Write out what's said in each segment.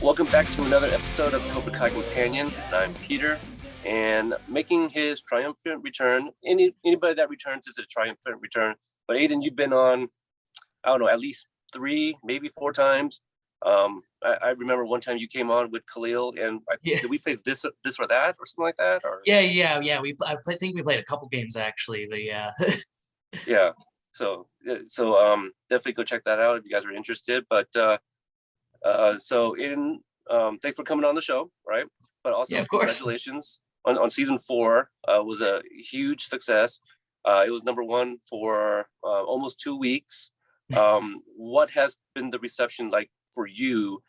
Welcome back to another episode of Cobra Kompanion. I'm Peter, and making his triumphant return. Anybody that returns is a triumphant return. But Aedin, you've been on, I don't know, at least 3, maybe 4 times. I remember one time you came on with Khalil, and did we play this or that or something like that? Or Yeah. I think we played a couple games actually, but yeah. yeah. So definitely go check that out if you guys are interested. But thanks for coming on the show, right? But also Yeah, of course. congratulations on season 4. Was a huge success. It was #1 for almost 2 weeks. What has been the reception like for you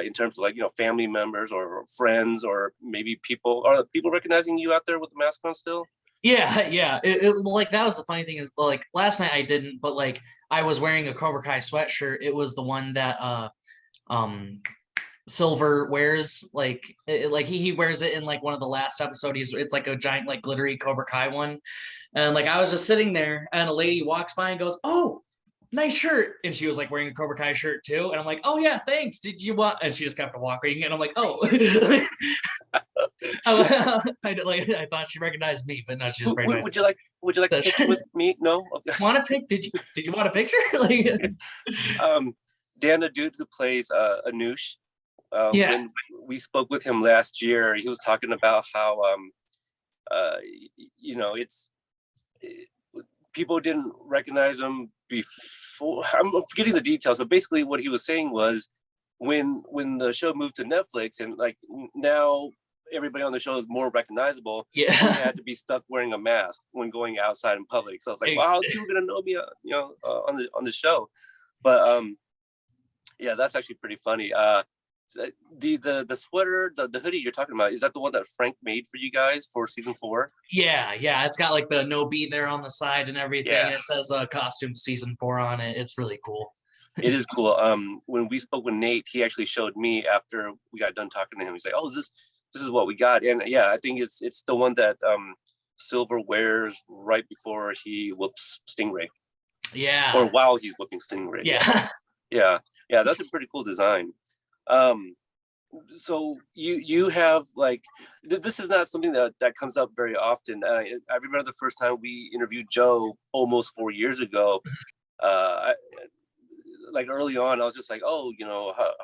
in terms of family members or friends or maybe people? Are people recognizing you out there with the mask on still? Yeah. Like that was the funny thing is like last night I didn't, but like I was wearing a Cobra Kai sweatshirt. It was the one that um Silver wears, like he wears it in like one of the last episodes. It's like a giant like glittery Cobra Kai one. And like I was just sitting there and a lady walks by and goes, "Oh, nice shirt." And she was like wearing a Cobra Kai shirt too. And I'm like, "Oh yeah, thanks. Did you want?" And she just kept walking. And I'm like, "Oh." I thought she recognized me, but no, she just recognized Would you like a picture with me? No. Want a pic? Did you want a picture? Like, Dan, the dude who plays Anush, yeah, when we spoke with him last year, he was talking about how it's people didn't recognize him before. I'm forgetting the details, but basically what he was saying was when the show moved to Netflix and like now everybody on the show is more recognizable. yeah. He had to be stuck wearing a mask when going outside in public. So I was like, wow, people are gonna know me, on the show. But yeah, that's actually pretty funny. The sweater, the hoodie you're talking about, is that the one that Frank made for you guys for season 4? Yeah. It's got like the no B there on the side and everything. Yeah. It says costume season 4 on it. It's really cool. It is cool. When we spoke with Nate, he actually showed me after we got done talking to him. He's like, "Oh, this is what we got." And yeah, I think it's the one that Silver wears right before he whoops Stingray. Yeah. Or while he's whooping Stingray. Yeah. Yeah. That's a pretty cool design. So you have like this is not something that comes up very often. I remember the first time we interviewed Joe almost 4 years ago. Like early on, I was just like, "Oh,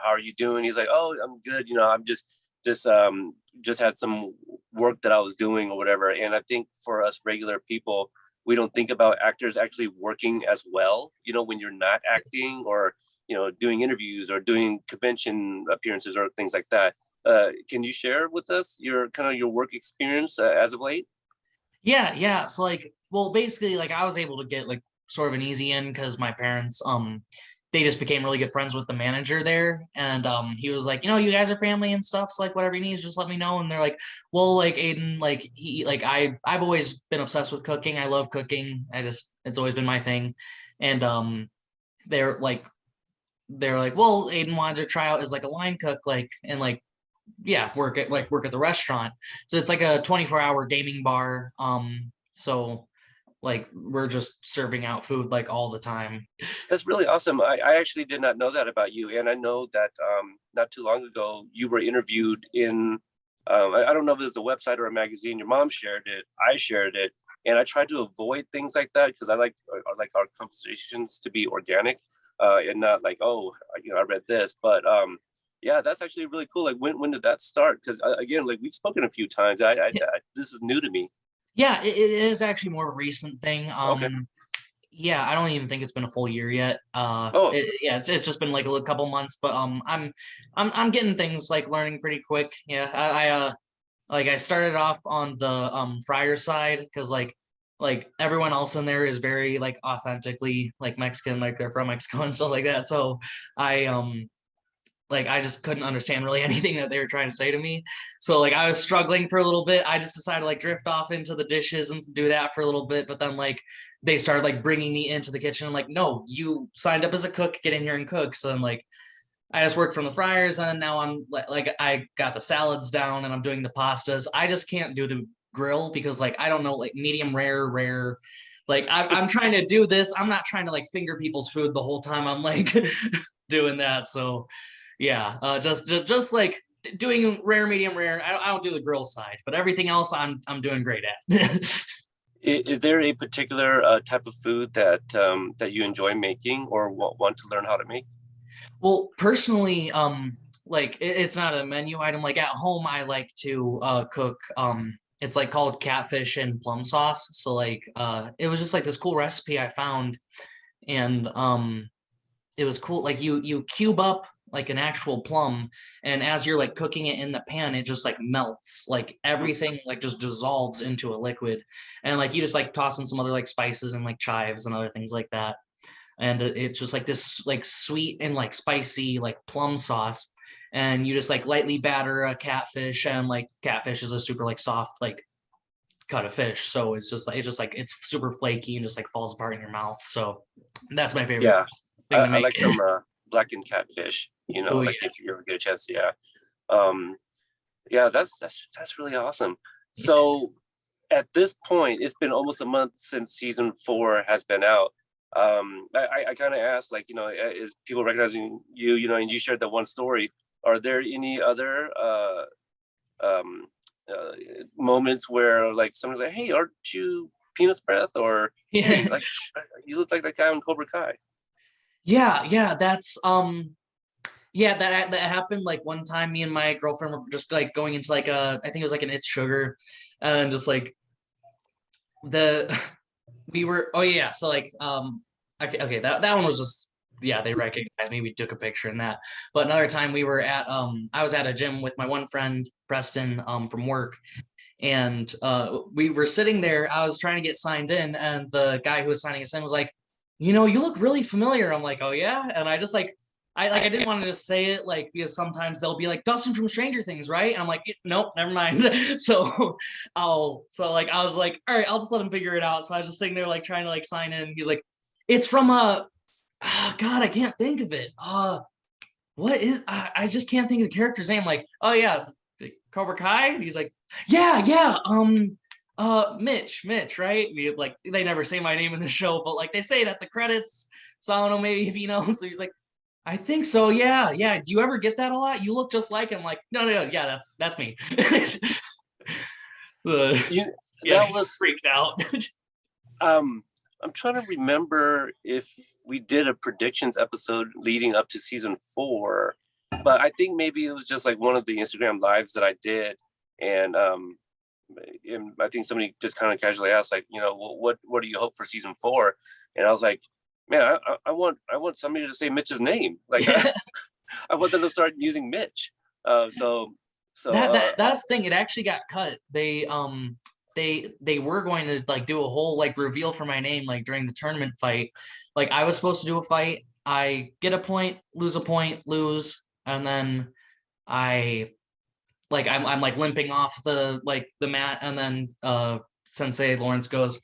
how are you doing?" He's like, "Oh, I'm good. I'm just had some work that I was doing or whatever." And I think for us regular people, we don't think about actors actually working as well. When you're not acting or doing interviews or doing convention appearances or things like that. Can you share with us your work experience as of late? Yeah. So like, well, basically, like I was able to get like sort of an easy in because my parents they just became really good friends with the manager there, and he was like, you guys are family and stuff, so like whatever he needs, just let me know. And they're like, well, like Aedin, like I've always been obsessed with cooking. I love cooking. It's always been my thing, and they're like well, Aedin wanted to try out as like a line cook, like and like yeah, work at the restaurant. So it's like a 24-hour gaming bar. So like we're just serving out food like all the time. That's really awesome. I actually did not know that about you, and I know that not too long ago you were interviewed in. I don't know if it was a website or a magazine. Your mom shared it. I shared it, and I tried to avoid things like that because I like our conversations to be organic, and not like, oh, I read this. But yeah, that's actually really cool. Like when did that start? Because again, like we've spoken a few times. This is new to me. Yeah, it is actually more recent thing. Okay. Yeah, I don't even think it's been a full year yet. Oh, It's just been like a couple months, but I'm getting things like learning pretty quick. Yeah, I started off on the fryer side because like everyone else in there is very like authentically like Mexican, like they're from Mexico and stuff like that. So I like I just couldn't understand really anything that they were trying to say to me. So like I was struggling for a little bit. I just decided to like drift off into the dishes and do that for a little bit. But then like they started like bringing me into the kitchen and like, no, you signed up as a cook, get in here and cook. So then like I just worked from the fryers and now I'm like I got the salads down and I'm doing the pastas. I just can't do the grill because like I don't know, like medium rare. Like I'm trying to do this. I'm not trying to like finger people's food the whole time I'm like doing that. So Yeah, just like doing rare, medium rare. I don't do the grill side, but everything else I'm doing great at. Is there a particular type of food that that you enjoy making or want to learn how to make? Well, personally, like it's not a menu item. Like at home, I like to cook. It's like called catfish and plum sauce. So like, it was just like this cool recipe I found, and it was cool. Like you cube up like an actual plum, and as you're like cooking it in the pan, it just like melts. Like everything like just dissolves into a liquid, and like you just like toss in some other like spices and like chives and other things like that, and it's just like this like sweet and like spicy like plum sauce, and you just like lightly batter a catfish, and like catfish is a super like soft like cut of fish, so it's just like it's super flaky and just like falls apart in your mouth. So that's my favorite Yeah, thing to I make. like some blackened catfish. You know, Oh like yeah. if you ever get a chance, yeah. Um, yeah, that's really awesome. So at this point, it's been almost a month since season 4 has been out. I kind of asked, like, you know, is people recognizing you, you know, and you shared that one story. Are there any other um, uh, moments where like someone's like, hey, aren't you Penis Breath? Or hey, Yeah. like you look like that guy on Cobra Kai. Yeah, that's yeah, that happened like one time. Me and my girlfriend were just like going into like a, I think it was like an It's Sugar, and just like the we were, oh yeah, so like okay, that one was just, yeah, they recognized me, we took a picture in that. But another time we were at I was at a gym with my one friend Preston from work, and we were sitting there. I was trying to get signed in, and the guy who was signing us in was like, you look really familiar. I'm like, oh yeah. And I just like, I didn't want to just say it, like, because sometimes they'll be like, Dustin from Stranger Things, right? And I'm like, nope, never mind. So like I was like, all right, I'll just let him figure it out. So I was just sitting there like trying to like sign in. He's like, it's from God, I can't think of it. What is, I just can't think of the character's name. Like, oh yeah, Cobra Kai. And he's like, yeah, Mitch, right? Like they never say my name in the show, but like they say it at the credits. So I don't know, maybe if you know. So he's like, I think so. Yeah. Do you ever get that a lot? You look just like him. Like, no. Yeah, that's me. You Yeah, that he's was freaked out. I'm trying to remember if we did a predictions episode leading up to season 4, but I think maybe it was just like one of the Instagram lives that I did, and I think somebody just kind of casually asked, like, you know, well, what do you hope for season 4? And I was like, man, I want somebody to say Mitch's name. Like, I want them to start using Mitch. So That's the thing. It actually got cut. They were going to like do a whole like reveal for my name like during the tournament fight. Like I was supposed to do a fight. I get a point, lose a point, lose, and then I I'm like limping off the mat, and then Sensei Lawrence goes,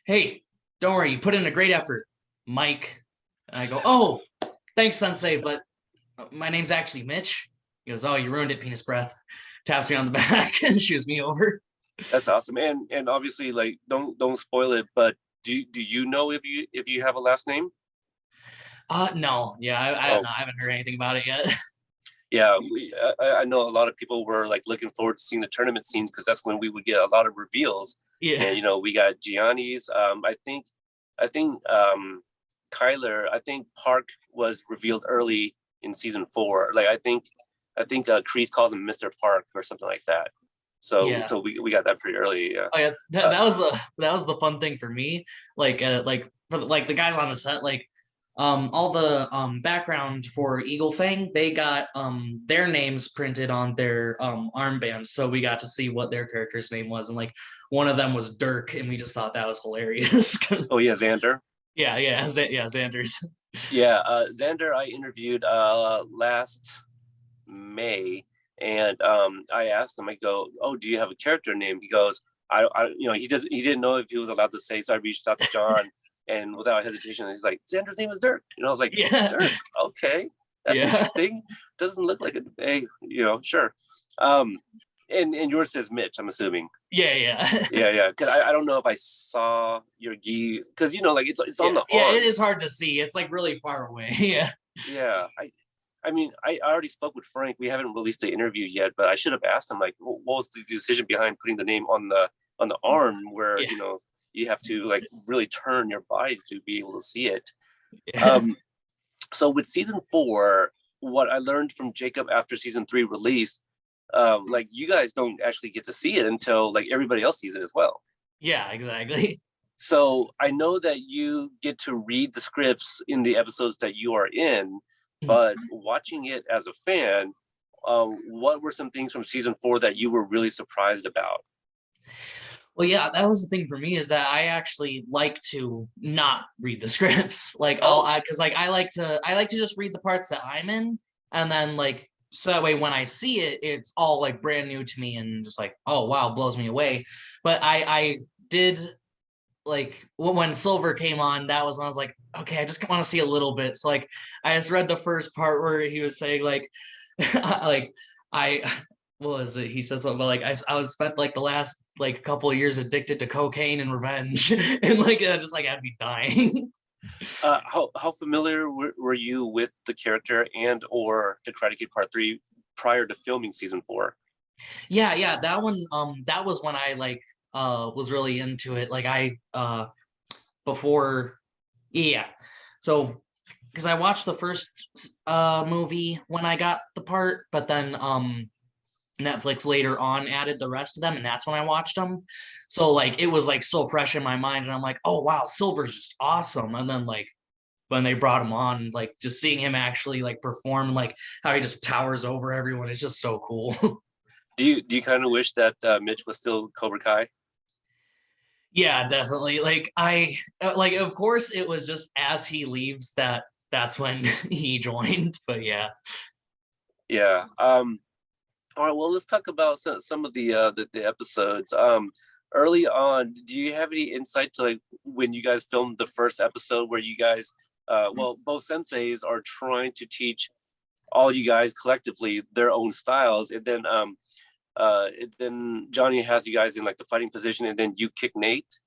"Hey, don't worry, you put in a great effort, Mike." And I go, "Oh, thanks, Sensei, but my name's actually Mitch." He goes, "Oh, you ruined it, Penis Breath." Taps me on the back and shoos me over. that's awesome, and obviously, like, don't spoil it, but do you know if you have a last name? No, yeah, I don't Oh, know. I haven't heard anything about it yet. yeah, I know a lot of people were like looking forward to seeing the tournament scenes because that's when we would get a lot of reveals. Yeah, And you know, we got Gianni's. I think Kyler. I think Park was revealed early in season 4. Like I think Kreese calls him Mr. Park or something like that. So yeah. we got that pretty early. Oh yeah, Uh, that was the fun thing for me. Like for like the guys on the set, like all the background for Eagle Fang, they got their names printed on their armbands, so we got to see what their character's name was, and like one of them was Dirk, and we just thought that was hilarious. oh yeah, Xander. Yeah, Xander's. Yeah, Xander I interviewed last May, and I asked him. I go, "Oh, do you have a character name?" He goes, you know, he didn't know if he was allowed to say, so I reached out to John, and without hesitation, he's like, "Xander's name is Dirk," and I was like, Yeah, "Dirk, okay, that's yeah, interesting. Doesn't look like a, hey, you know, sure." Um, and yours says Mitch, I'm assuming. yeah. Yeah, because I don't know if I saw your gi, because you know, like it's on Yeah, the yeah, it arm. is hard to see. It's like really far away. Yeah. Yeah, I mean, I already spoke with Frank. We haven't released the interview yet, but I should have asked him like, what was the decision behind putting the name on the arm, where Yeah. you have to like really turn your body to be able to see it. Yeah. So with season 4, what I learned from Jacob after season 3 released, like you guys don't actually get to see it until like everybody else sees it as well. Yeah, exactly. So I know that you get to read the scripts in the episodes that you are in, but watching it as a fan, what were some things from season 4 that you were really surprised about? Well, yeah, that was the thing for me, is that I actually like to not read the scripts. Like Oh, because like I like to just read the parts that I'm in, and then like so that way when I see it, it's all like brand new to me and just like, oh wow, blows me away. But I did like when Silver came on, that was when I was like, okay, I just want to see a little bit. So like I just read the first part where he was saying like like I what was it? He said something about like I was spent like the last like couple of years addicted to cocaine and revenge, and like I just like I'd be dying. how familiar were you with the character and or the Karate Kid Part 3 prior to filming season 4? Yeah, that one that was when I like was really into it. Like I before yeah. So because I watched the first movie when I got the part, but then Netflix later on added the rest of them, and that's when I watched them. So like it was like still fresh in my mind, and I'm like, oh wow, Silver's just awesome. And then like when they brought him on, like just seeing him actually like perform, like how he just towers over everyone, is just so cool. Do you kind of wish that Mitch was still Cobra Kai? Yeah, definitely. Like I like of course it was just as he leaves that's when he joined, but yeah. Yeah. All right. Well, let's talk about some of the episodes. Early on, do you have any insight to like when you guys filmed the first episode where you guys, well, both senseis are trying to teach all you guys collectively their own styles, and then Johnny has you guys in like the fighting position, and then you kick Nate.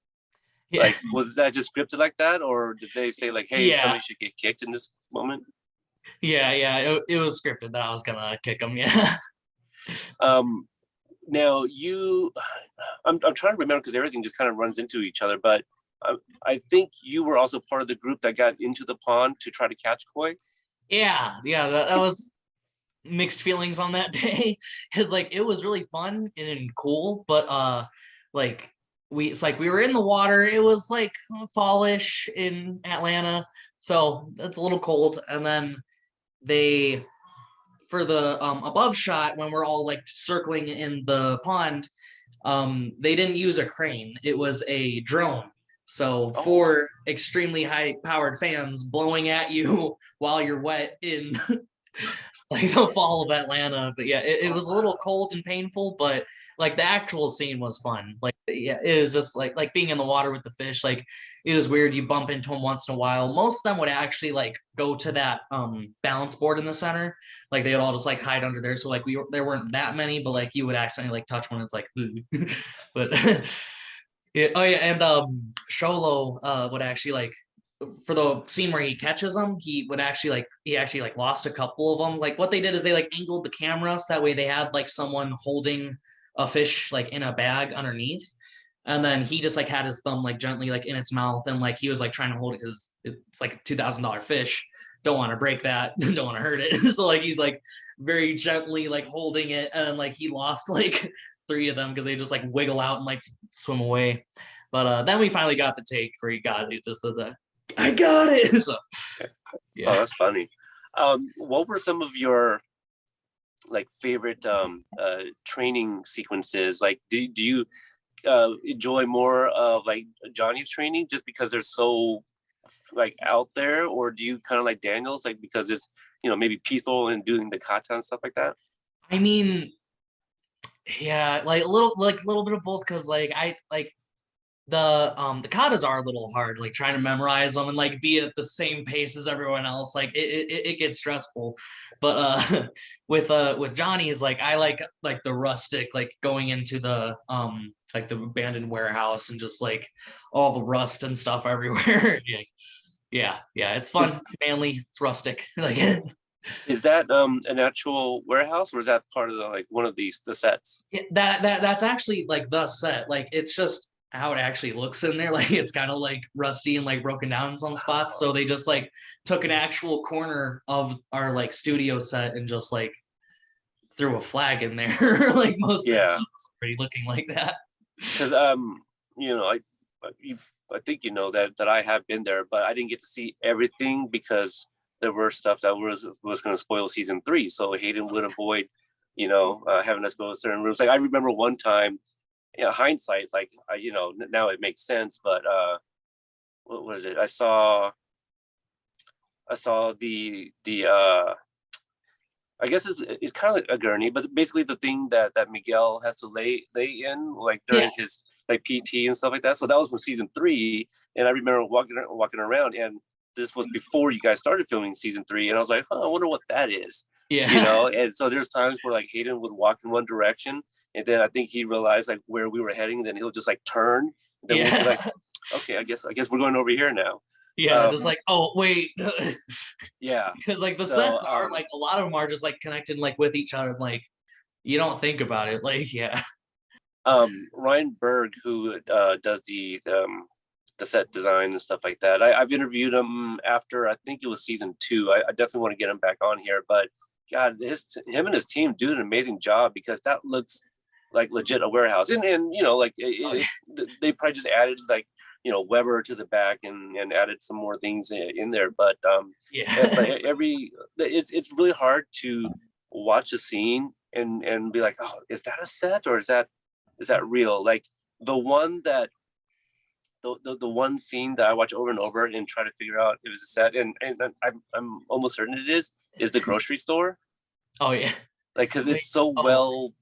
Yeah. Like, was that just scripted like that, or did they say like, hey, Yeah. somebody should get kicked in this moment? Yeah. It was scripted that I was gonna kick him. Yeah. Um, Now I'm trying to remember because everything just kind of runs into each other. But I think you were also part of the group that got into the pond to try to catch koi. Yeah. That was mixed feelings on that day, because like it was really fun and cool, but like it's like we were in the water. It was like fallish in Atlanta, so it's a little cold. And then they for the above shot, when we're all like circling in the pond, they didn't use a crane, it was a drone. So Oh, four extremely high powered fans blowing at you while you're wet in like the fall of Atlanta. But yeah, it oh was a little wow. cold and painful, but like the actual scene was fun. Like yeah, it was just like being in the water with the fish. Like it was weird. You bump into them once in a while. Most of them would actually like go to that balance board in the center. Like they would all just like hide under there. So like there weren't that many, but like you would accidentally like touch one. It's like ooh. But yeah, oh yeah, and Sholo would actually like for the scene where he catches them, he actually like lost a couple of them. Like what they did is they like angled the camera so that way they had like someone holding a fish like in a bag underneath, and then he just like had his thumb like gently like in its mouth, and like he was like trying to hold it because it's like a $2,000 fish. Don't want to break that. Don't want to hurt it. So like he's like very gently like holding it, and like he lost like three of them because they just like wiggle out and like swim away. But then we finally got the take where he got it. He just did the I got it. So Oh, yeah. that's funny. What were some of your like favorite training sequences? Like, do you enjoy more of like Johnny's training just because they're so like out there, or do you kind of like Daniel's like because it's maybe peaceful and doing the kata and stuff like that? I mean, yeah, like a little bit of both because like I like the katas are a little hard, like trying to memorize them and like be at the same pace as everyone else. Like it gets stressful. But with Johnny's, like I like the rustic, like going into the like the abandoned warehouse and just like all the rust and stuff everywhere. Yeah, it's fun, it's manly, it's rustic. Like Is that an actual warehouse, or is that part of the like one of the sets? Yeah, that's actually like the set. Like it's just how it actually looks in there. Like it's kind of like rusty and like broken down in some spots. So they just like took an actual corner of our like studio set and just like threw a flag in there. Like most of that Yeah, stuff is already looking like that. because you know, you, I think you know that I have been there, but I didn't get to see everything because there were stuff that was going to spoil season 3. So Hayden would avoid, you know, having us go to certain rooms. Like I remember one time, you know, hindsight, like you know, now it makes sense. But what was it? I saw the I guess it's kind of like a gurney, but basically the thing that Miguel has to lay in like Yeah. during his like PT and stuff like that. So that was from season 3, and I remember walking around, and this was before you guys started filming season 3, and I was like, I wonder what that is, you Yeah. know. And so there's times where like Hayden would walk in one direction, and then I think he realized like where we were heading, and then he'll just like turn, and then we'll be like, Yeah. okay, I guess we're going over here now. Yeah. Just Um, like, oh wait. yeah. Because like the So sets are like a lot of them are just like connected like with each other. Like you don't think about it. Like, yeah. Ryan Berg, who does the set design and stuff like that. I've interviewed him after I think it was season 2. I definitely want to get him back on here, but God, him and his team do an amazing job because that looks like legit a warehouse, and you know, like Oh, yeah. they probably just added like you know Weber to the back and added some more things in there, but but Yeah. it's really hard to watch a scene and be like, oh, is that a set or is that real? Like the one that the one scene that I watch over and over and try to figure out if it's a set, and I'm almost certain it is the grocery store. Oh, yeah. Like because Wait. it's Oh,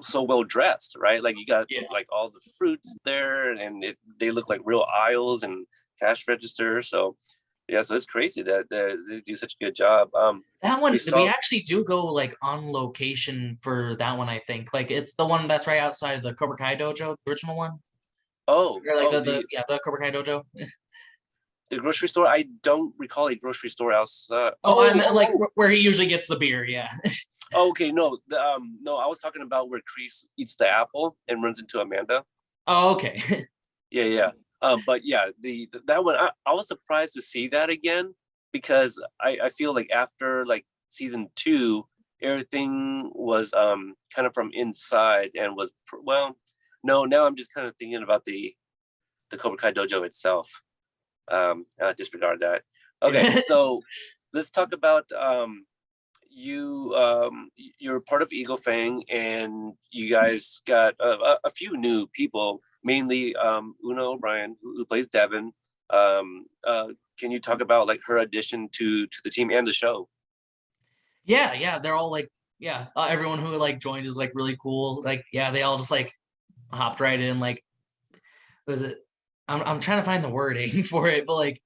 so well dressed, right? Like you got yeah. like all the fruits there, and they look like real aisles and cash registers. So yeah, so it's crazy that they do such a good job. That We one, we saw. actually do go like on location for that one, I think. Like it's the one that's right outside of the Cobra Kai dojo, the original one. Or like Oh, the yeah, the Cobra Kai dojo. the grocery store. I don't recall a grocery store outside. Oh, I meant like where he usually gets the beer, yeah. Oh, okay. No, no, I was talking about where Kreese eats the apple and runs into Amanda. Oh, okay. Yeah, yeah. But yeah, that one I was surprised to see that again because I feel like after like season 2, everything was kind of from inside and was well. No, now I'm just kind of thinking about the Cobra Kai dojo itself. Disregard that. Okay, so let's talk about you. You're part of Eagle Fang, and you guys got a few new people, mainly Una O'Brien, who plays Devin. Can you talk about like her addition to the team and the show? Yeah, yeah, they're all like, yeah, everyone who like joined is like really cool. Like, yeah, they all just like hopped right in. Like, was it? I'm trying to find the wording for it, but like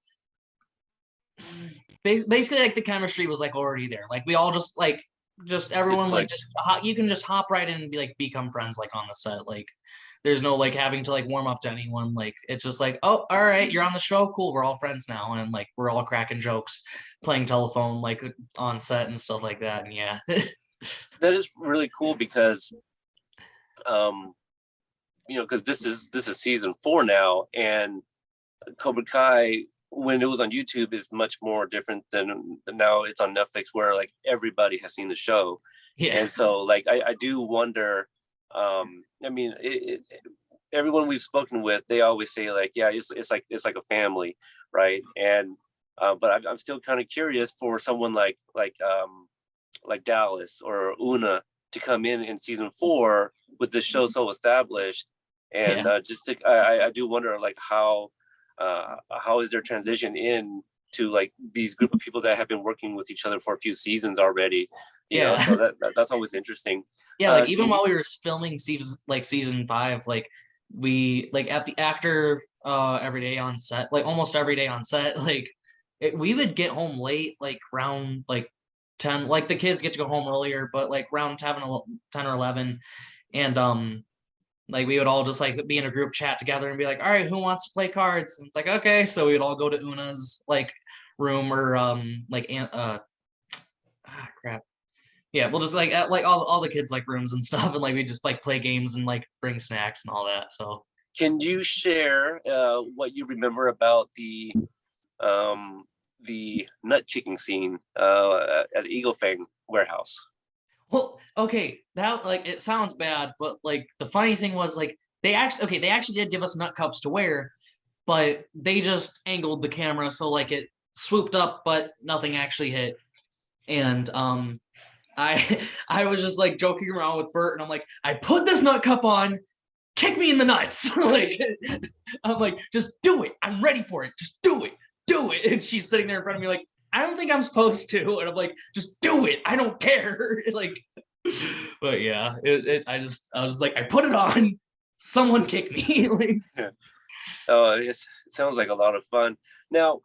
basically like the chemistry was like already there. Like we all just Just everyone like clicked. just you can just hop right in and be like become friends like on the set. Like there's no like having to like warm up to anyone. Like it's just like, oh, all right, you're on the show, cool, we're all friends now, and like we're all cracking jokes, playing telephone like on set and stuff like that. And yeah. That is really cool because um, you know, because this is season 4 now, and Cobra Kai when it was on YouTube is much more different than now it's on Netflix where like everybody has seen the show. Yeah. And so like I do wonder I mean everyone we've spoken with, they always say like, yeah, it's like a family, right? And but I'm still kind of curious for someone like Dallas or Una to come in season 4 with the show so established, and Yeah. just to I do wonder like how is their transition in to like these group of people that have been working with each other for a few seasons already, you know. So Yeah. that's always interesting. Yeah, like even Can you while we were filming season 5, like we like at the after every day on set, like almost every day on set, like we would get home late, like around like 10, like the kids get to go home earlier, but like around 10 or 11, and like we would all just like be in a group chat together and be like, all right, who wants to play cards? And it's like, okay, so we would all go to Una's like room or like crap. Yeah, we'll just like at like all the kids like rooms and stuff, and like we just like play games and like bring snacks and all that. So Can you share what you remember about the nut kicking scene at the Eagle Fang warehouse? well, okay, that like it sounds bad, but like the funny thing was like they actually did give us nut cups to wear, but they just angled the camera so like it swooped up, but nothing actually hit. And I I was just like joking around with Bert, and I'm like, I put this nut cup on, kick me in the nuts. Like I'm like, just do it. I'm ready for it. Just do it. Do it. And she's sitting there in front of me like, I don't think I'm supposed to. And I'm like, just do it. I don't care. Like, but yeah, I was just like, I put it on. Someone kick me. Like, Oh, it sounds like a lot of fun. Now,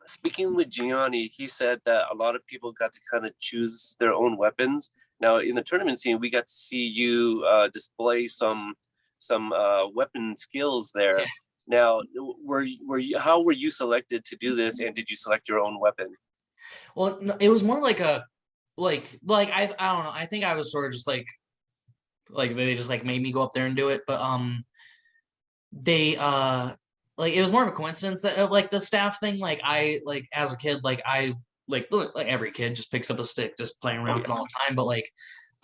speaking with Gianni, he said that a lot of people got to kind of choose their own weapons. Now, in the tournament scene, we got to see you display some weapon skills there. yeah. Now, how were you selected to do this, and did you select your own weapon? Well, no, it was more like a like I don't know. I think I was sort of just like they just like made me go up there and do it. But they like it was more of a coincidence that like the staff thing. Like I like as a kid, like I like every kid just picks up a stick, just playing around with it all the time. But like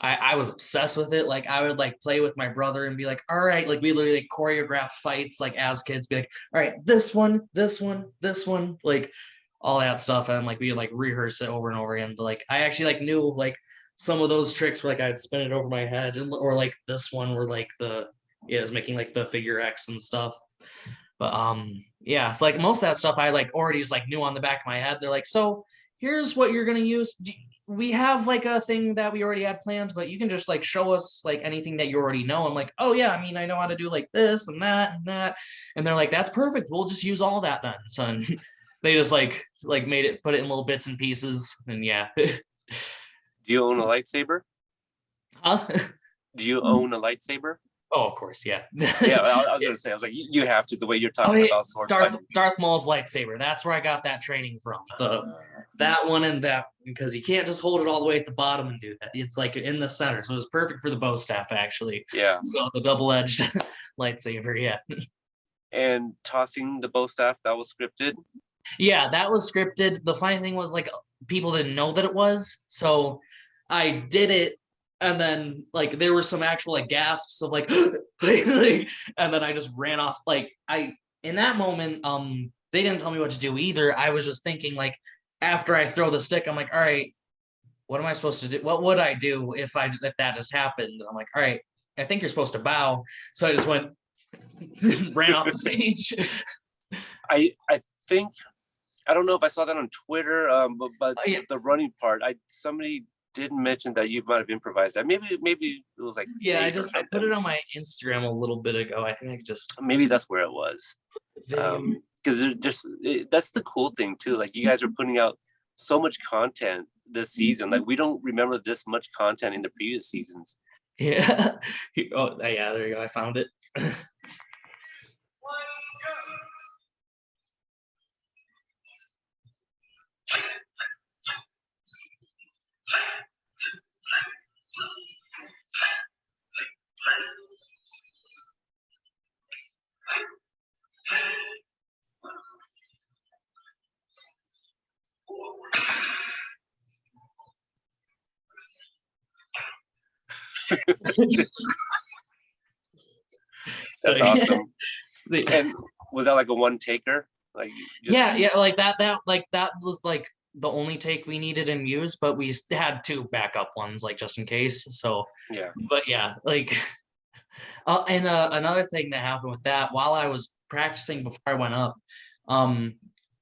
I was obsessed with it. Like I would like play with my brother and be like, all right, like we literally like choreograph fights like as kids, be like, all right, this one, this one, this one, like all that stuff. And like we like rehearse it over and over again. But like I actually like knew like some of those tricks where like I'd spin it over my head, and or like this one where like the yeah, is making like the figure X and stuff. But yeah, so like most of that stuff I like already just like knew on the back of my head. They're like, so here's what you're gonna use. We have like a thing that we already had planned, but you can just like show us like anything that you already know. I'm like, oh yeah, I mean I know how to do like this and that and that. And they're like, that's perfect. We'll just use all that then, son. They just like made it, put it in little bits and pieces, and yeah. Do you own a lightsaber? Huh? Do you own a lightsaber? Oh, of course, yeah. Yeah, I was gonna say, I was like, you have to, the way you're Oh, talking yeah, about sword fighting. Darth Maul's lightsaber. That's where I got that training from. That one and that, because you can't just hold it all the way at the bottom and do that. It's like in the center, so it was perfect for the bow staff actually. Yeah. So the double-edged lightsaber, yeah. And tossing the bow staff, that was scripted. Yeah, that was scripted. The funny thing was like people didn't know that it was, so I did it, and then like there were some actual like gasps of like, like, and then I just ran off. Like I in that moment, they didn't tell me what to do either. I was just thinking like after I throw the stick, I'm like, all right, what am I supposed to do? What would I do if that just happened? And I'm like, all right, I think you're supposed to bow. So I just went ran off the stage. I think, I don't know if I saw that on Twitter, but Oh, yeah. the running part, somebody did mention that you might have improvised that. Maybe it was like Yeah, Nate or I put it something. on my Instagram a little bit ago. I think I just Maybe that's where it was. video. Because there's just that's the cool thing too. Like you guys are putting out so much content this season. Like we don't remember this much content in the previous seasons. Yeah. Oh, yeah, there you go. I found it. That's So, awesome. yeah. And was that like a one taker? Like just, Yeah, like that was like the only take we needed in Muse, but we had two backup ones, like just in case. So, yeah. but yeah, like, and another thing that happened with that while I was practicing before I went up, um,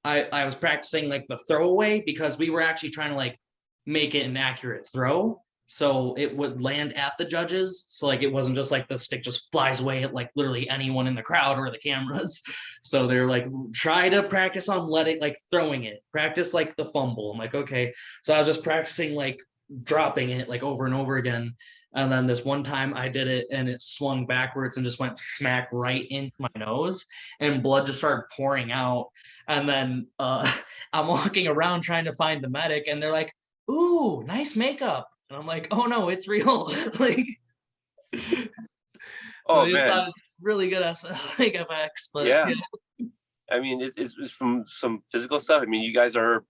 I was practicing like the throwaway because we were actually trying to like make it an accurate throw. So it would land at the judges. So like it wasn't just like the stick just flies away at like literally anyone in the crowd or the cameras. So they're like, try to practice on letting like throwing it. Practice like the fumble. I'm like, okay. So I was just practicing like dropping it like over and over again. And then this one time I did it and it swung backwards and just went smack right into my nose and blood just started pouring out. And then I'm walking around trying to find the medic and they're like, ooh, nice makeup. And I'm like, oh no, it's real. Like, so Oh they just man, thought it's really good as like FX, but yeah. yeah. I mean, it's from some physical stuff. I mean, you guys are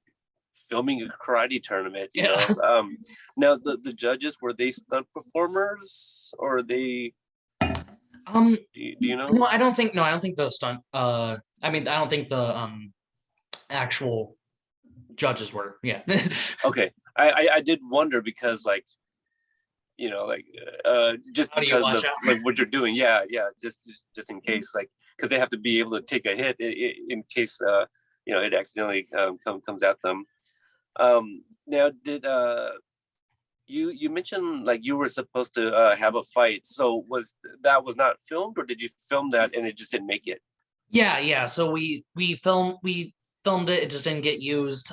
filming a karate tournament, you Yeah. know. Now the judges, were they stunt performers or are they? Um, Do you know? no, I don't think the stunt I mean I don't think the actual judges were. Yeah. Okay, I did wonder because like like just How do you because watch of out? like what you're doing, yeah, just in case, like because they have to be able to take a hit in case it accidentally comes at them. Now did you mentioned like you were supposed to have a fight, so was not filmed, or did you film that and it just didn't make it? Yeah, yeah. So we filmed it, it just didn't get used.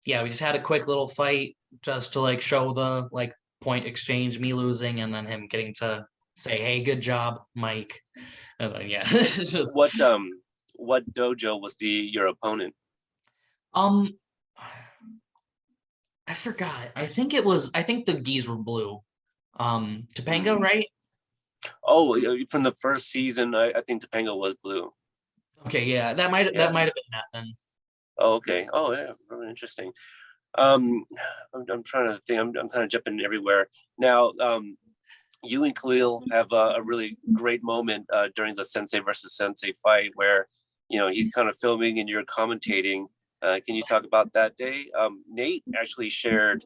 Yeah, we just had a quick little fight just to like show the like point exchange, me losing, and then him getting to say, hey, good job, Mike. And then yeah, it's just What dojo was your opponent? um I forgot. I think the geese were blue. Topanga, right? Oh, from the first season, I think Topanga was blue. Okay, yeah. Yeah. That might have been that then. Oh, okay. Oh, yeah. Really interesting. Um, I'm trying to think. I'm kind of jumping everywhere now. You and Khalil have a really great moment during the Sensei versus Sensei fight, where he's kind of filming and you're commentating. Can you talk about that day? Nate actually shared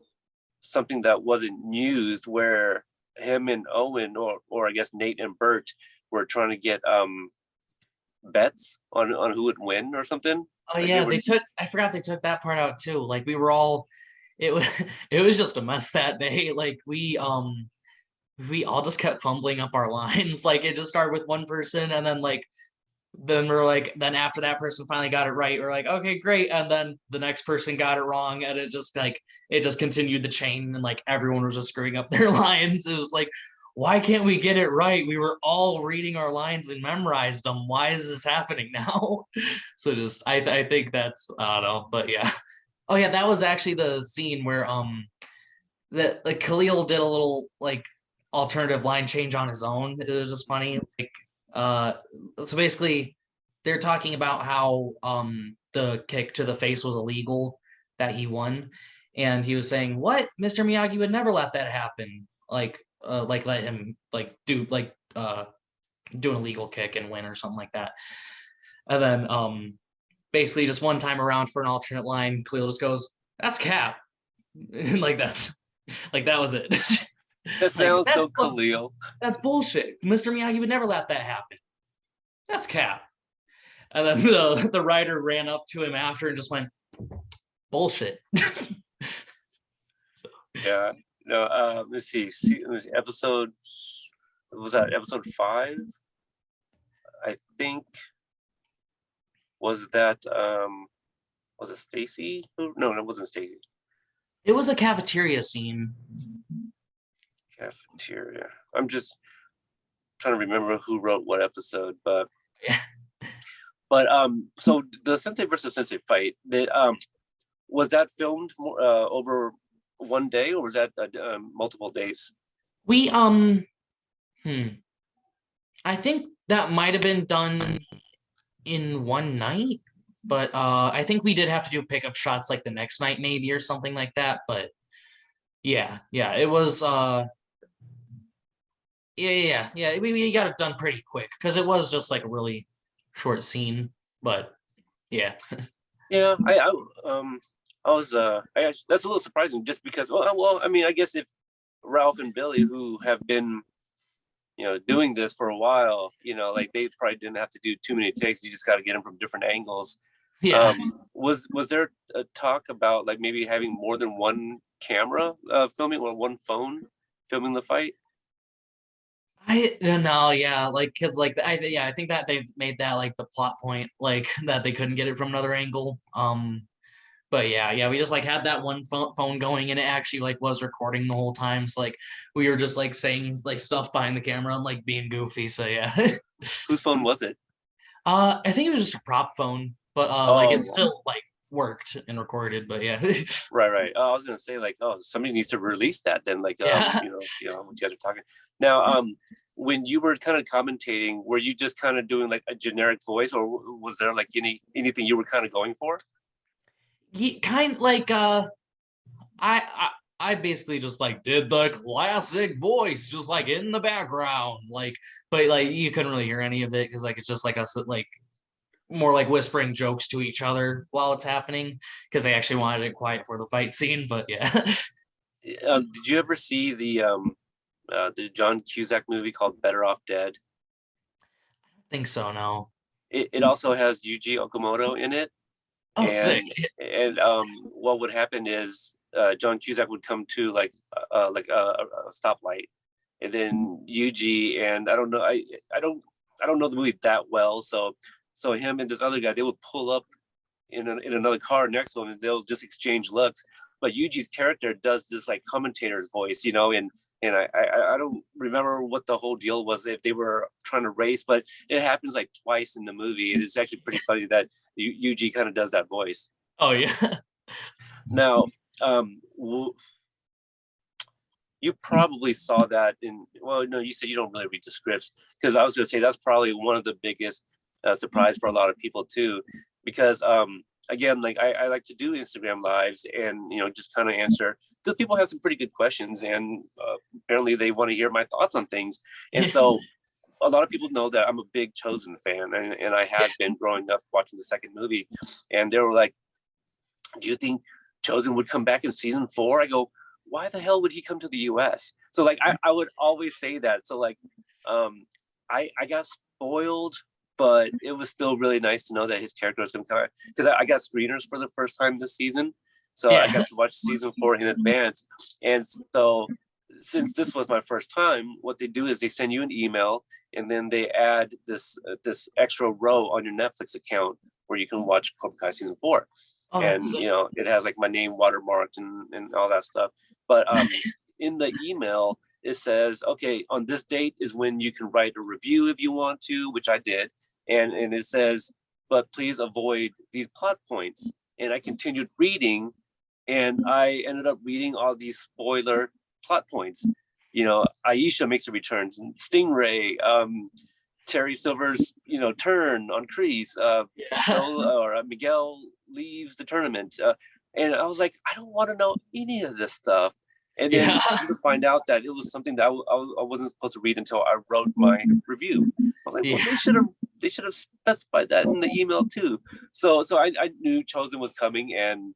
something that wasn't used, where him and Owen, or I guess Nate and Bert, were trying to get bets on who would win or something. Oh Like they yeah, were. I forgot they took that part out too. Like we were all it was it was just a mess that day. Like we all just kept fumbling up our lines. Like it just started with one person and then we're like then after that person finally got it right, we're like, okay, great. And then the next person got it wrong and it just continued the chain and like everyone was just screwing up their lines. It was like, why can't we get it right? We were all reading our lines and memorized them. Why is this happening now? So just I think that's I don't know, but yeah. Oh yeah, that was actually the scene where that like Khalil did a little like alternative line change on his own. It was just funny. Like uh so basically they're talking about how the kick to the face was illegal that he won. And he was saying, what? Mr. Miyagi would never let that happen. Like let him do an illegal kick and win or something like that. And then basically just one time around for an alternate line, Khalil just goes, that's cap. And like that was it. That Like sounds so Khalil. that's bullshit. Mr. Miyagi would never let that happen. That's cap. And then the writer ran up to him after and just went, bullshit. So, Yeah. No. Let's see. Episode, was that episode 5? I think. Was it Stacy? No, it wasn't Stacy. it was a cafeteria scene. Cafeteria. I'm just trying to remember who wrote what episode, but Yeah. so the Sensei versus Sensei fight, was that filmed over one day, or was that multiple days? We I think that might have been done in one night, but I think we did have to do pickup shots like the next night maybe or something like that. But yeah, it was yeah. We got it done pretty quick because it was just like a really short scene. But yeah. Yeah, I was that's a little surprising, just because well, I mean, I guess if Ralph and Billy, who have been doing this for a while, like they probably didn't have to do too many takes. You just got to get them from different angles. Yeah. Was there a talk about like maybe having more than one camera filming, or one phone filming the fight? I don't know, yeah, like because like I think that they made that like the plot point, like that they couldn't get it from another angle. But yeah, we just like had that one phone going, and it actually like was recording the whole time. So like we were just like saying like stuff behind the camera and like being goofy. So yeah. Whose phone was it? I think it was just a prop phone, but like Oh, it still like worked and recorded, but yeah. Right. Oh, I was gonna say like, oh, somebody needs to release that then, like, Yeah. what you guys are talking now. When you were kind of commentating, were you just kind of doing like a generic voice, or was there like anything you were kind of going for? Kind like I I basically just like did the classic voice just like in the background, like, but like you couldn't really hear any of it because like it's just like us like more like whispering jokes to each other while it's happening because they actually wanted it quiet for the fight scene. But yeah. Did you ever see the John Cusack movie called Better Off Dead? Think so, no. It also has Yuji Okamoto in it, Oh, sick. and what would happen is John Cusack would come to like a stoplight, and then Yuji, and I don't know the movie that well, so him and this other guy, they would pull up in another car next to him, and they'll just exchange looks. But Yuji's character does this like commentator's voice, and I don't remember what the whole deal was, if they were trying to race, but it happens like twice in the movie. It is actually pretty funny that Yuji kind of does that voice. Oh yeah. Now, you probably saw that in, well, no, you said you don't really read the scripts, because I was going to say that's probably one of the biggest surprise for a lot of people too, because again, like I like to do Instagram lives and just kind of answer, because people have some pretty good questions, and apparently they want to hear my thoughts on things. And so a lot of people know that I'm a big Chosen fan, and I have been growing up watching the second movie, and they were like, do you think Chosen would come back in season 4? I go, why the hell would he come to the US? So like I would always say that. So like I got spoiled, but it was still really nice to know that his character was going to come, because I got screeners for the first time this season. So I got to watch season 4 in advance. And so since this was my first time, what they do is they send you an email, and then they add this extra row on your Netflix account where you can watch Cobra Kai season 4. Oh, And it has like my name watermarked and all that stuff. But in the email it says, okay, on this date is when you can write a review if you want to, which I did. And it says, but please avoid these plot points. And I continued reading, and I ended up reading all these spoiler plot points. Aisha makes a return, Stingray, Terry Silver's turn on Kreese, Miguel leaves the tournament, and I was like, I don't want to know any of this stuff. And then to find out that it was something that I wasn't supposed to read until I wrote my review. I was like, well, they should have specified that in the email too. So I knew Chosen was coming, and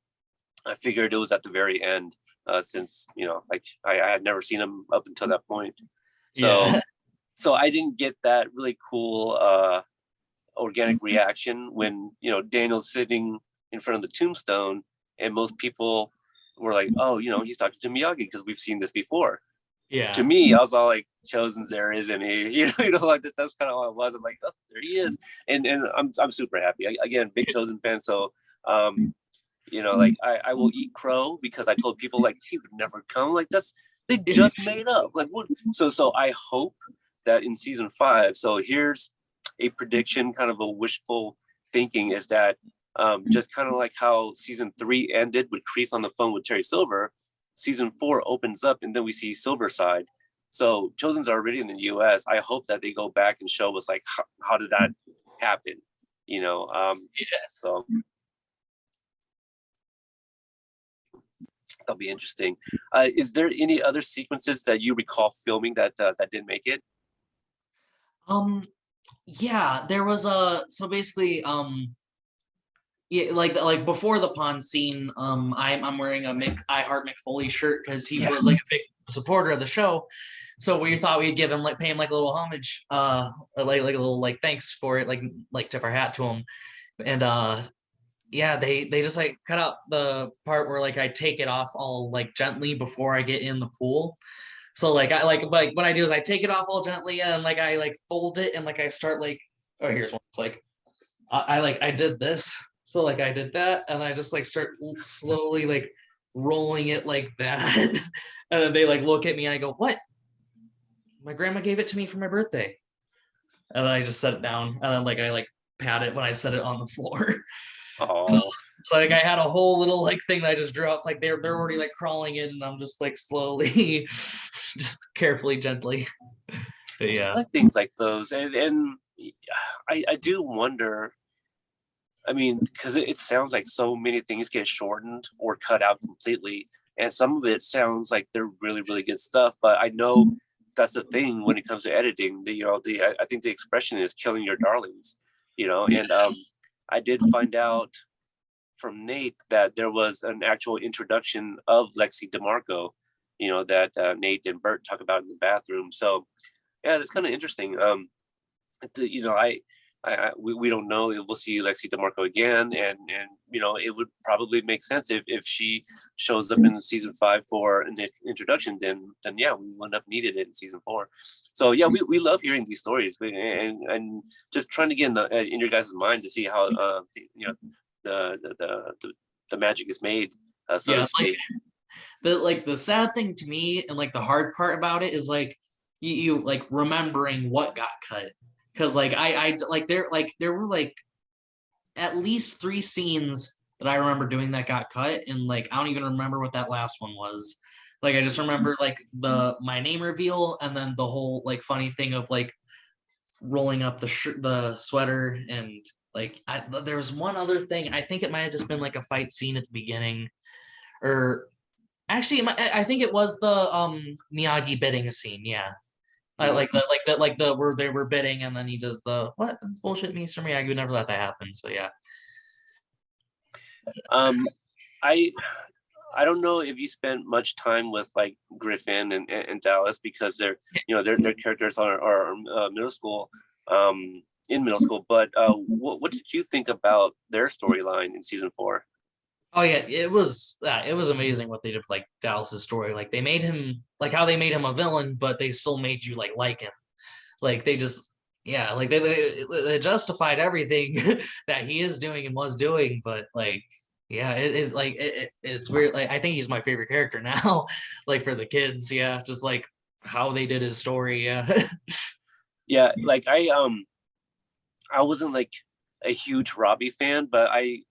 I figured it was at the very end, since like I had never seen him up until that point. So I didn't get that really cool organic reaction when Daniel's sitting in front of the tombstone, and most people were like, oh, he's talking to Miyagi because we've seen this before. Yeah. To me, I was all like, Chosen's there, isn't he? Like that's kind of how I was. I'm like, oh, there he is, and I'm super happy. Again, big Chosen fan. So like I will eat crow, because I told people like he would never come. Like they just made up. Like what? So I hope that in season 5. So here's a prediction, kind of a wishful thinking, is that just kind of like how season 3 ended with Kreese on the phone with Terry Silver, season 4 opens up, and then we see Silver side. So Chosen's already in the US. I hope that they go back and show us like how did that happen, so that'll be interesting. Is there any other sequences that you recall filming that didn't make it? Yeah, there was so basically yeah, like before the pond scene, I'm wearing a I Heart Mick Foley shirt because he was like a big supporter of the show. So we thought we'd give him pay him like a little homage, like a little like thanks for it, like tip our hat to him. And yeah, they just like cut out the part where like I take it off all like gently before I get in the pool. So like I like what I do is I take it off all gently, and like I like fold it, and like I start like, oh, here's one. It's like I did this. So like I did that, and I just like start slowly like rolling it like that. And then they like look at me, and I go, what? My grandma gave it to me for my birthday. And then I just set it down, and then like I like pat it when I set it on the floor. Oh, So So like I had a whole little like thing that I just drew out. It's like they're already like crawling in, and I'm just like slowly, just carefully, gently. But I yeah, like things like those, and I do wonder. I mean, because it sounds like so many things get shortened or cut out completely, and some of it sounds like they're really, really good stuff. But I know that's the thing when it comes to editing. I think the expression is killing your darlings, and I did find out from Nate that there was an actual introduction of Lexi DeMarco, that Nate and Bert talk about in the bathroom. So yeah, that's kind of interesting. We don't know if we'll see Lexi DeMarco again, and it would probably make sense if she shows up in season 5 for an introduction. Then yeah, we wouldn't have needed it in season 4. So yeah, we love hearing these stories, and just trying to get in your guys' mind to see how the magic is made, so to yeah. speak. The sad thing to me and like the hard part about it is like you like remembering what got cut, because like I like there were like at least 3 scenes that I remember doing that got cut, and like I don't even remember what that last one was. Like I just remember like my name reveal, and then the whole like funny thing of like rolling up the sweater, and like there was one other thing. I think it might have just been like a fight scene at the beginning, or actually I think it was the Miyagi bidding scene. Yeah. I like the where they were bidding, and then he does the what bullshit, Mr. Miyagi would never let that happen. So yeah. um I I don't know if you spent much time with like Griffin and Dallas, because their characters are middle school, in middle school. But what did you think about their storyline in season 4? Oh yeah, it was amazing what they did with like Dallas's story. Like they made him like how they made him a villain, but they still made you like him. Like they just yeah, like they justified everything that he is doing and was doing, but like yeah, it's weird. Like I think he's my favorite character now, like for the kids. Yeah, just like how they did his story. Yeah. Yeah, like I wasn't like a huge Robbie fan, but I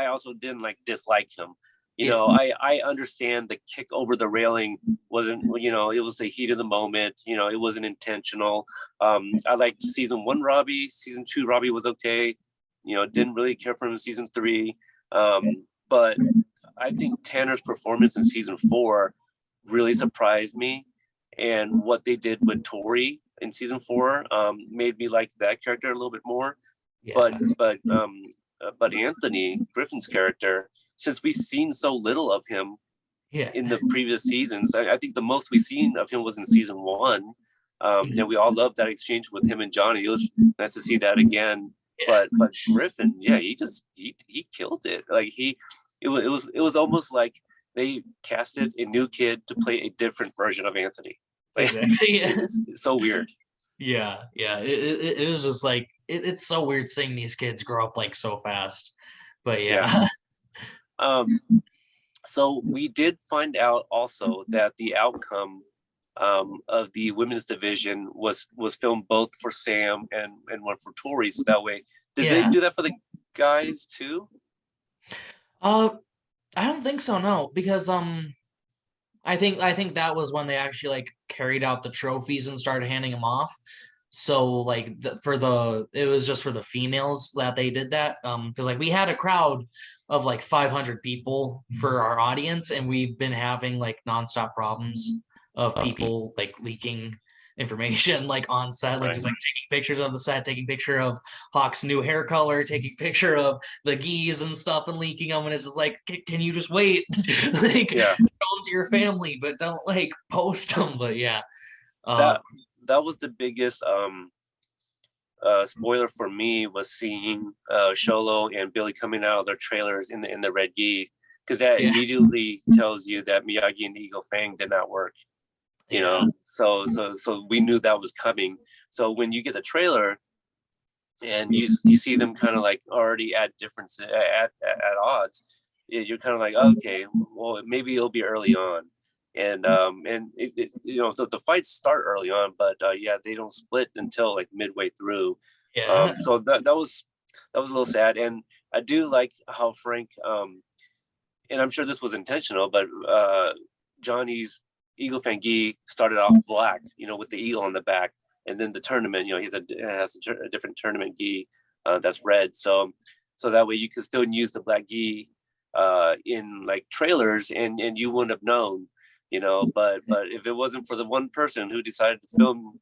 also didn't like dislike him. Yeah. I understand the kick over the railing wasn't, it was the heat of the moment. It wasn't intentional. I liked season 1 Robbie. Season 2 Robbie was okay. Didn't really care for him in season 3. But I think Tanner's performance in season 4 really surprised me, and what they did with Tori in season 4 made me like that character a little bit more. But Yeah. but Anthony Griffin's character, since we've seen so little of him Yeah. in the previous seasons, I think the most we've seen of him was in season 1. And we all loved that exchange with him and Johnny. It was nice to see that again. Yeah. But Griffin, yeah, he killed it. Like it was almost like they casted a new kid to play a different version of Anthony. Like, Exactly. Yeah. it's so weird. Yeah, yeah. It was just like it's so weird seeing these kids grow up like so fast. But Yeah. yeah. Um, so we did find out also that the outcome of the women's division was filmed both for Sam and one for Tori. So that way, did they Yeah. do that for the guys too? Uh I don't think so, no, because I think that was when they actually like carried out the trophies and started handing them off. So like it was just for the females that they did that. Because like we had a crowd of like 500 people for our audience, and we've been having like nonstop problems of people like leaking information like on set, like Right. just like taking pictures of the set, taking picture of Hawk's new hair color, taking picture of the geese and stuff and leaking them, and it's just like, can you just wait? Like Yeah. show them to your family, but don't like post them. But yeah, uh, That was the biggest spoiler for me, was seeing Sholo and Billy coming out of their trailers in the red geese, because that yeah, immediately tells you that Miyagi and Eagle Fang did not work. yeah, So we knew that was coming. So when you get the trailer and you see them kind of like already at difference at odds, you're kind of like, okay, well maybe it'll be early on. And the fights start early on, but yeah, they don't split until like midway through. yeah, So that was a little sad. And I do like how Frank, and I'm sure this was intentional, but Johnny's Eagle Fang gi started off black, with the eagle on the back, and then the tournament, he has a different tournament gi that's red, so that way you can still use the black gi in like trailers, and you wouldn't have known, but if it wasn't for the one person who decided to film,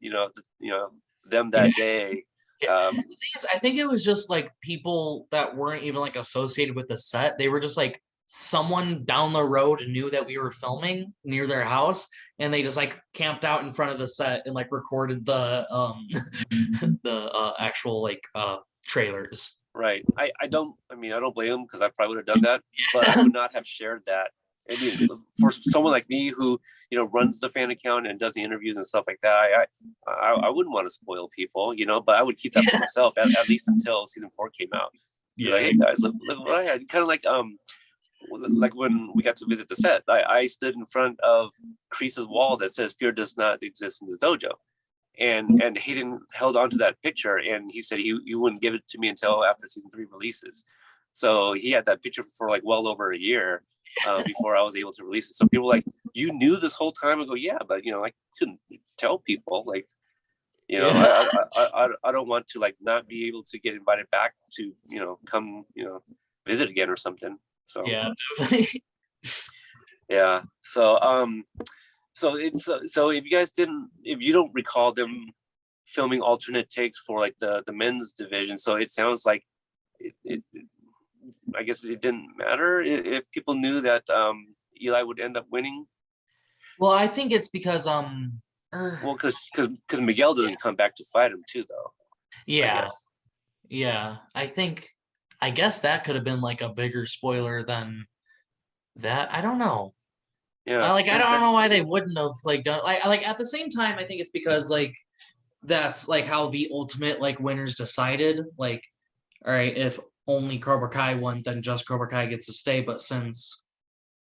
them that day. The thing is, I think it was just like people that weren't even like associated with the set. They were just like someone down the road knew that we were filming near their house, and they just like camped out in front of the set and like recorded the the actual like trailers. Right. I don't blame them, because I probably would have done that, but I would not have shared that. I mean, for someone like me who, runs the fan account and does the interviews and stuff like that, I wouldn't want to spoil people, but I would keep that for myself at least until season 4 came out. Yeah. Like, hey guys, look what I had. Kind of like when we got to visit the set, I stood in front of Kreese's wall that says "Fear does not exist in this dojo," and Hayden held on to that picture, and he said he wouldn't give it to me until after season 3 releases. So he had that picture for like well over a year before I was able to release it. So people were like, "You knew this whole time?" I go, "Yeah, but I couldn't tell people, like, I don't want to like not be able to get invited back to come visit again or something." So Yeah, definitely. yeah. So it's so if you don't recall them filming alternate takes for like the men's division, so it sounds like it I guess it didn't matter if people knew that Eli would end up winning. Well, I think it's because Well, because Miguel doesn't come back to fight him too, though. yeah. Yeah, I guess that could have been like a bigger spoiler than that. I don't know. Yeah. I don't know why they wouldn't have like done like at the same time. I think it's because like that's like how the ultimate like winners decided. Like, all right, if only Cobra Kai won, then just Cobra Kai gets to stay. But since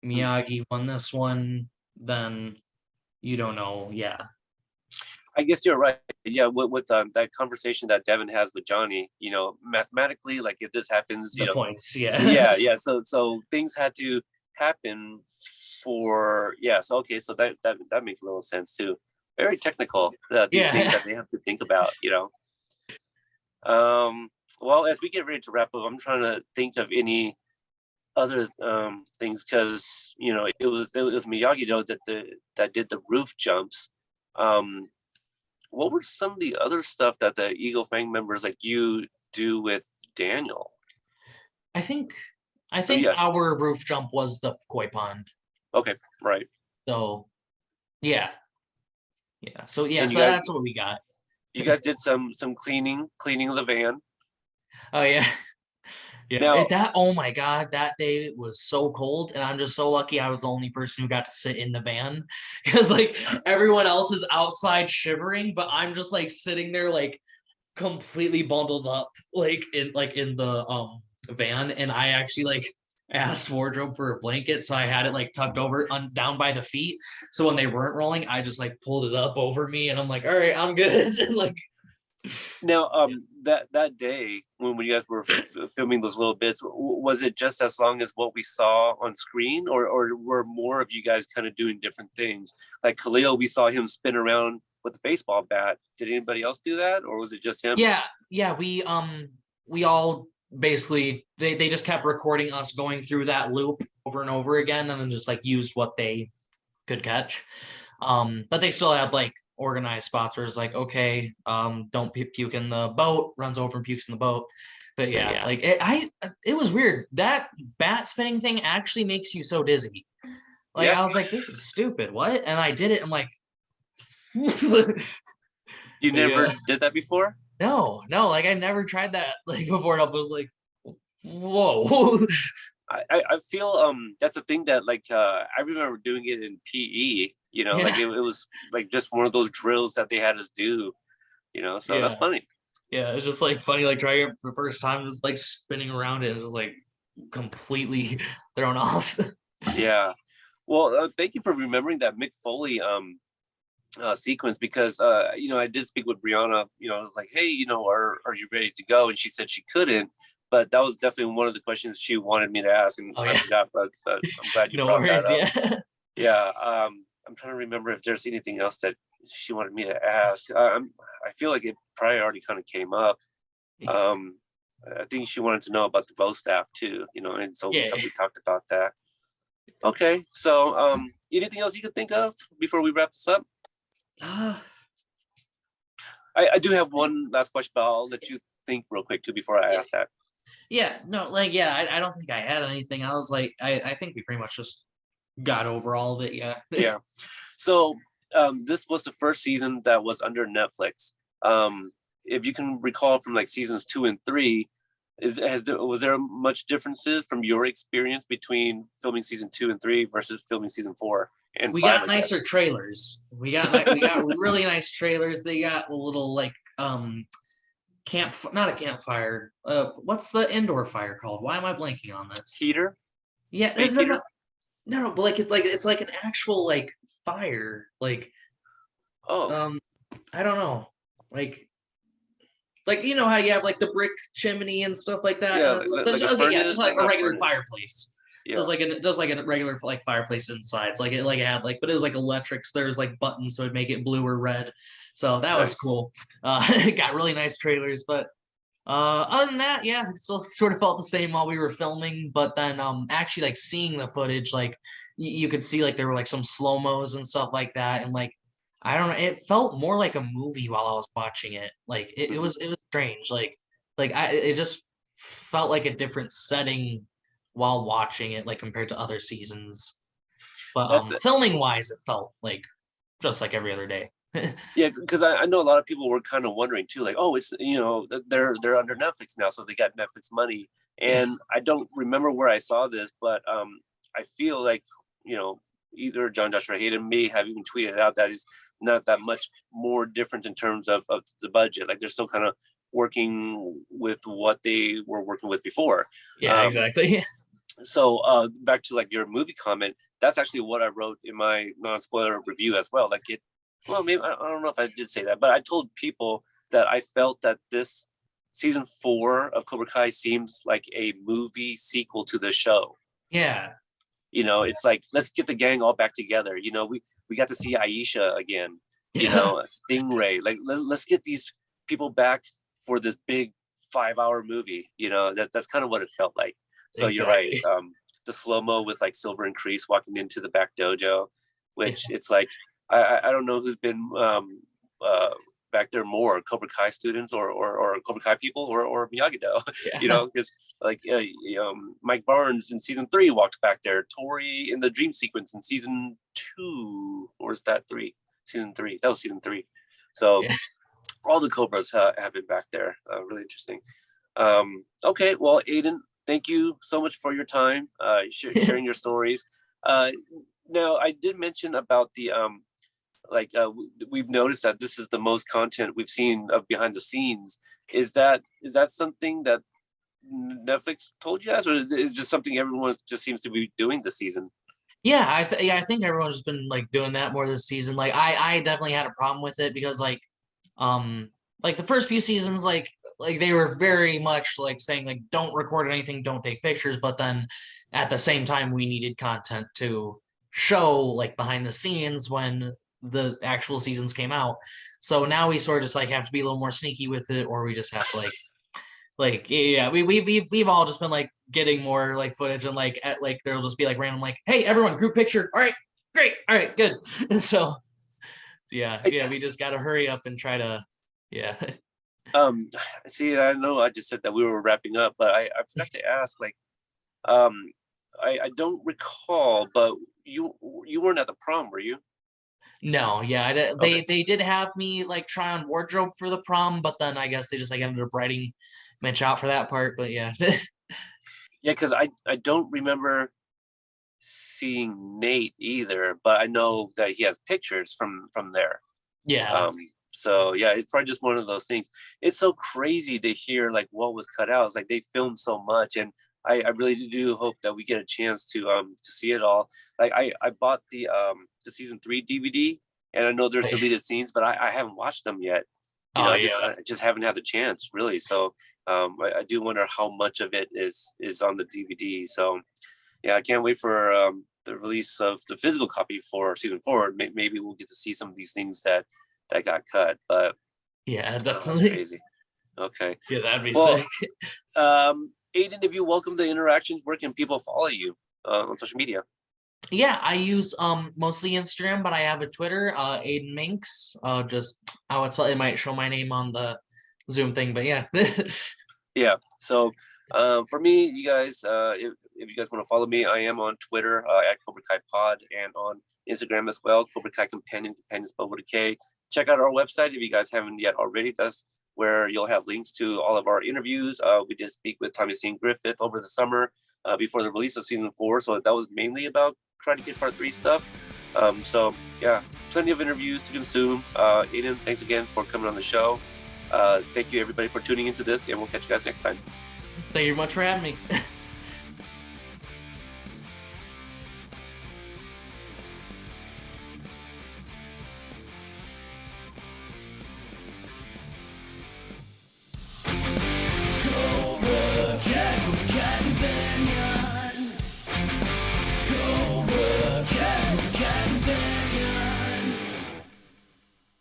Miyagi won this one, then you don't know. Yeah. I guess you're right. Yeah, with that conversation that Devin has with Johnny, mathematically, like if this happens, The points. Yeah. So yeah. So things had to happen for So okay, so that makes a little sense too. Very technical. These things that they have to think about. Well, as we get ready to wrap up, I'm trying to think of any other things, because it was Miyagi though that did the roof jumps. What were some of the other stuff that the Eagle Fang members like you do with Daniel? I think yeah. our roof jump was the koi pond. Okay, right. So yeah. So yeah, And so that's what we got. You guys did some cleaning of the van. Oh yeah. Now, Oh my god, that day was so cold, and I'm just so lucky I was the only person who got to sit in the van, because like everyone else is outside shivering, but I'm just like sitting there like completely bundled up like in the van, and I actually like asked wardrobe for a blanket, so I had it like tucked over down by the feet, so when they weren't rolling I just like pulled it up over me, and I'm like, all right, I'm good. And like now that day when you guys were filming those little bits, was it just as long as what we saw on screen, or were more of you guys kind of doing different things? Like Khalil, we saw him spin around with the baseball bat. Did anybody else do that, or was it just him? Yeah, we all basically they just kept recording us going through that loop over and over again, and then just like used what they could catch. But they still had like organized spots where it's like, okay, don't puke in the boat, runs over and pukes in the boat. But yeah, like it was weird. That bat spinning thing actually makes you so dizzy. Like I was like, this is stupid. What? And I did it. I'm like, you never did that before? No, like I never tried that like before. And I was like, whoa. I feel that's a thing that like I remember doing it in PE, like it was like just one of those drills that they had us do, so that's funny. Yeah, it's just like funny, like trying it for the first time, just like spinning around it, just like completely thrown off. Yeah. Well, thank you for remembering that Mick Foley sequence, because I did speak with Brihana, I was like, hey, are you ready to go? And she said she couldn't, but that was definitely one of the questions she wanted me to ask, and I forgot, but I'm glad you No brought worries, that up. yeah. Yeah, I'm trying to remember if there's anything else that she wanted me to ask. I feel like it probably already kind of came up. I think she wanted to know about the bow staff too, and so Yeah. we talked about that. Okay, so anything else you could think of before we wrap this up? I do have one last question, but I'll let you think real quick too before I ask that. Yeah, no, I don't think I had anything. I was like, I think we pretty much just got over all of it. Yeah. Yeah. So this was the first season that was under Netflix. If you can recall from like seasons 2 and 3, was there much differences from your experience between filming season 2 and 3 versus filming season 4 and We 5? got nicer trailers. We got really nice trailers. They got a little like not a campfire. What's the indoor fire called? Why am I blanking on this? Heater? Yeah, Space heater? No, but it's like an actual like fire. Like Oh, I don't know. Like you know how you have like the brick chimney and stuff like that. yeah, like a furnace, yeah, just like a not regular furnace. fireplace. Yeah. It was like a regular like fireplace inside. It's like it had like, but it was like electrics. There's like buttons so it'd make it blue or red. So that was Nice. cool. It got really nice trailers, but other than that, yeah, it still sort of felt the same while we were filming. But then actually like seeing the footage, like you could see like there were like some slow-mos and stuff like that, and like I don't know, it felt more like a movie while I was watching it. Like it was strange. It just felt like a different setting while watching it, like compared to other seasons. But filming wise, it felt like just like every other day. Yeah, because I know a lot of people were kind of wondering too, like, oh, it's they're under Netflix now, so they got Netflix money. And I don't remember where I saw this, but I feel like either John Joshua Hayden may have even tweeted out that it's not that much more different in terms of the budget. Like they're still kind of working with what they were working with before. Yeah, exactly. So back to like your movie comment, that's actually what I wrote in my non-spoiler review as well. Like maybe I don't know if I did say that, but I told people that I felt that this season 4 of Cobra Kai seems like a movie sequel to the show. Yeah. It's like, let's get the gang all back together. We got to see Aisha again, Stingray. Like, let's get these people back for this big 5-hour movie. That's kind of what it felt like. So exactly. You're right. The slow-mo with like Silver and Kreese walking into the back dojo, which it's like, I don't know who's been back there more, Cobra Kai students or Cobra Kai people or Miyagi-Do, because like Mike Barnes in season 3 walked back there. Tori in the dream sequence in season 2, or is that 3? Season 3. That was season 3. So all the Cobras have been back there. Really interesting. Okay, well, Aedin, thank you so much for your time, sharing your stories. Now, I did mention about the we've noticed that this is the most content we've seen of behind the scenes. Is that something that Netflix told you guys, or is it just something everyone just seems to be doing this season? Yeah, I think everyone's just been like doing that more this season. Like I definitely had a problem with it because like the first few seasons like they were very much like saying like don't record anything, don't take pictures, but then at the same time we needed content to show like behind the scenes when the actual seasons came out. So now we sort of just like have to be a little more sneaky with it, or we just have to we've all just been like getting more like footage, and like at like there'll just be like random like, hey everyone, group picture. All right, great, all right, good. And so we just got to hurry up and try to see, I know I just said that we were wrapping up, but I forgot to ask, like I don't recall, but you weren't at the prom, were you? No, yeah, they did have me like try on wardrobe for the prom, but then I guess they just like ended up writing Mitch out for that part. But yeah. Yeah, because I don't remember seeing Nate either, but I know that he has pictures from there. Yeah. So yeah, it's probably just one of those things. It's so crazy to hear like what was cut out. It's like they filmed so much, and I really do hope that we get a chance to see it all. Like I bought the season 3 DVD, and I know there's deleted scenes, but I haven't watched them yet. I just haven't had the chance really. So I do wonder how much of it is on the DVD. So yeah, I can't wait for the release of the physical copy for season 4. Maybe we'll get to see some of these things that got cut. But Yeah, that's definitely. crazy. Okay. Yeah, that'd be Well, sick. Aedin, if you welcome the interactions, where can people follow you on social media? Yeah, I use mostly Instagram, but I have a Twitter, Aedin Mincks. Just how it's spelled. It might show my name on the Zoom thing, but yeah. Yeah. So for me, you guys, if you guys want to follow me, I am on Twitter at Cobra Kai Pod, and on Instagram as well, Cobra Kai Kompanion spelled with a K. Check out our website if you guys haven't yet already. That's where you'll have links to all of our interviews. We did speak with Thomasine Griffith over the summer before the release of season 4. So that was mainly about Karate Kid Part 3 stuff. So yeah, plenty of interviews to consume. Aedin, thanks again for coming on the show. Thank you everybody for tuning into this, and we'll catch you guys next time. Thank you very much for having me.